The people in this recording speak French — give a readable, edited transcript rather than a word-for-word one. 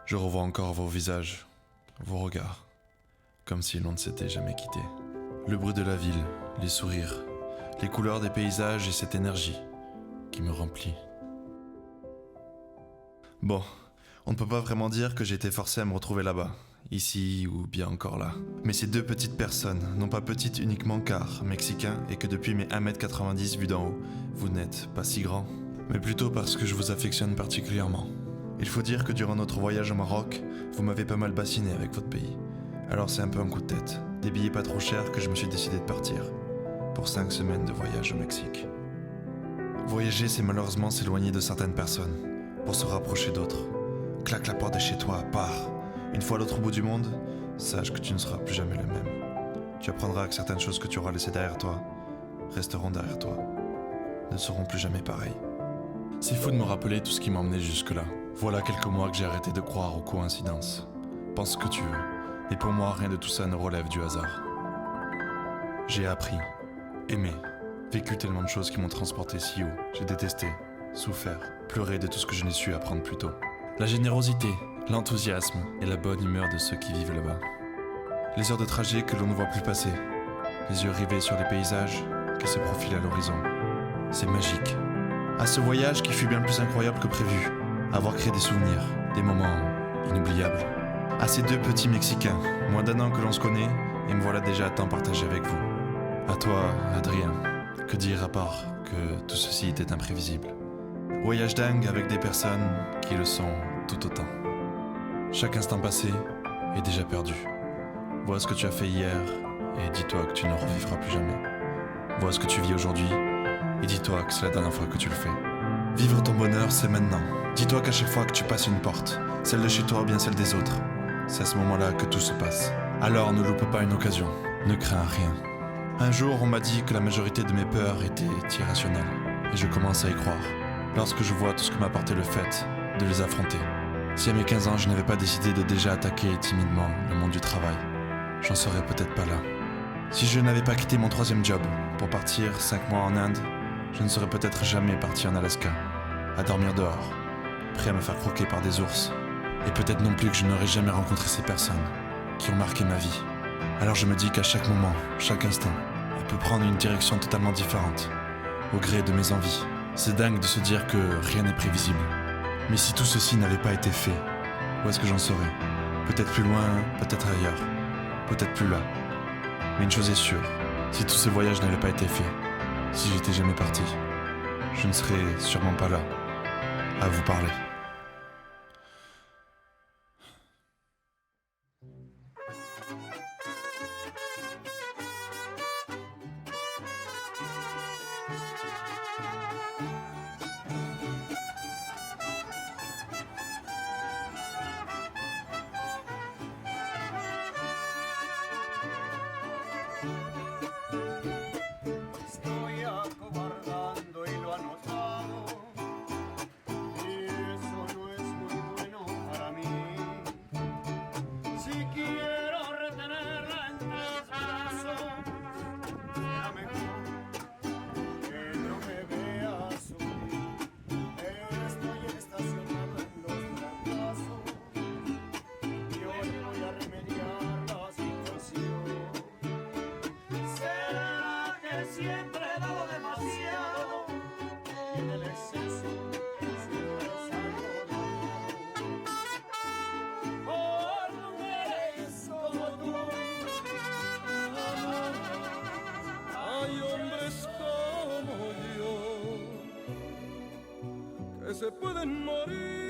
Je revois encore vos visages, vos regards, comme si l'on ne s'était jamais quitté. Le bruit de la ville, les sourires, les couleurs des paysages et cette énergie qui me remplit. Bon, on ne peut pas vraiment dire que j'ai été forcé à me retrouver là-bas, ici ou bien encore là. Mais ces deux petites personnes, non pas petites uniquement car mexicains et que depuis mes 1m90 vus d'en haut, vous n'êtes pas si grand, mais plutôt parce que je vous affectionne particulièrement. Il faut dire que durant notre voyage au Maroc, vous m'avez pas mal bassiné avec votre pays. Alors c'est un peu un coup de tête, des billets pas trop chers que je me suis décidé de partir, pour 5 semaines de voyage au Mexique. Voyager, c'est malheureusement s'éloigner de certaines personnes, pour se rapprocher d'autres. Claque la porte de chez toi, pars. Une fois à l'autre bout du monde, sache que tu ne seras plus jamais le même. Tu apprendras que certaines choses que tu auras laissées derrière toi resteront derrière toi, ne seront plus jamais pareilles. C'est fou de me rappeler tout ce qui m'a emmené jusque-là. Voilà quelques mois que j'ai arrêté de croire aux coïncidences. Pense ce que tu veux, mais pour moi, rien de tout ça ne relève du hasard. J'ai appris, aimé, vécu tellement de choses qui m'ont transporté si haut. J'ai détesté, souffert, pleuré de tout ce que je n'ai su apprendre plus tôt. La générosité, l'enthousiasme et la bonne humeur de ceux qui vivent là-bas. Les heures de trajet que l'on ne voit plus passer, les yeux rivés sur les paysages qui se profilent à l'horizon. C'est magique. À ce voyage qui fut bien plus incroyable que prévu, avoir créé des souvenirs, des moments inoubliables. À ces deux petits Mexicains, moins d'un an que l'on se connaît, et me voilà déjà à temps partagé avec vous. À toi, Adrien, que dire à part que tout ceci était imprévisible. Voyage dingue avec des personnes qui le sont tout autant. Chaque instant passé est déjà perdu. Vois ce que tu as fait hier et dis-toi que tu ne revivras plus jamais. Vois ce que tu vis aujourd'hui et dis-toi que c'est la dernière fois que tu le fais. Vivre ton bonheur, c'est maintenant. Dis-toi qu'à chaque fois que tu passes une porte, celle de chez toi ou bien celle des autres, c'est à ce moment-là que tout se passe. Alors ne loupe pas une occasion, ne crains rien. Un jour, on m'a dit que la majorité de mes peurs étaient irrationnelles, et je commence à y croire, lorsque je vois tout ce que m'a apporté le fait de les affronter. Si à mes 15 ans, je n'avais pas décidé de déjà attaquer timidement le monde du travail, j'en serais peut-être pas là. Si je n'avais pas quitté mon 3e job pour partir 5 mois en Inde, je ne serais peut-être jamais parti en Alaska, à dormir dehors, prêt à me faire croquer par des ours. Et peut-être non plus que je n'aurais jamais rencontré ces personnes qui ont marqué ma vie. Alors je me dis qu'à chaque moment, chaque instant, elle peut prendre une direction totalement différente, au gré de mes envies. C'est dingue de se dire que rien n'est prévisible. Mais si tout ceci n'avait pas été fait, où est-ce que j'en serais? Peut-être plus loin, peut-être ailleurs, peut-être plus là. Mais une chose est sûre, si tous ces voyages n'avaient pas été faits, si j'étais jamais parti, je ne serais sûrement pas là, à vous parler. Estoy acobardando y lo ha notado, y eso no es muy bueno para mí. Si quiero retenerla entre los brazos, será mejor que no me vea sufrir. Estoy estacionado en los fracasos y hoy voy a remediar la situación. ¿Será que siempre he dado demasiado y en el exceso siempre salgo dañado? Por mujeres como tú, hay hombres como yo que se pueden morir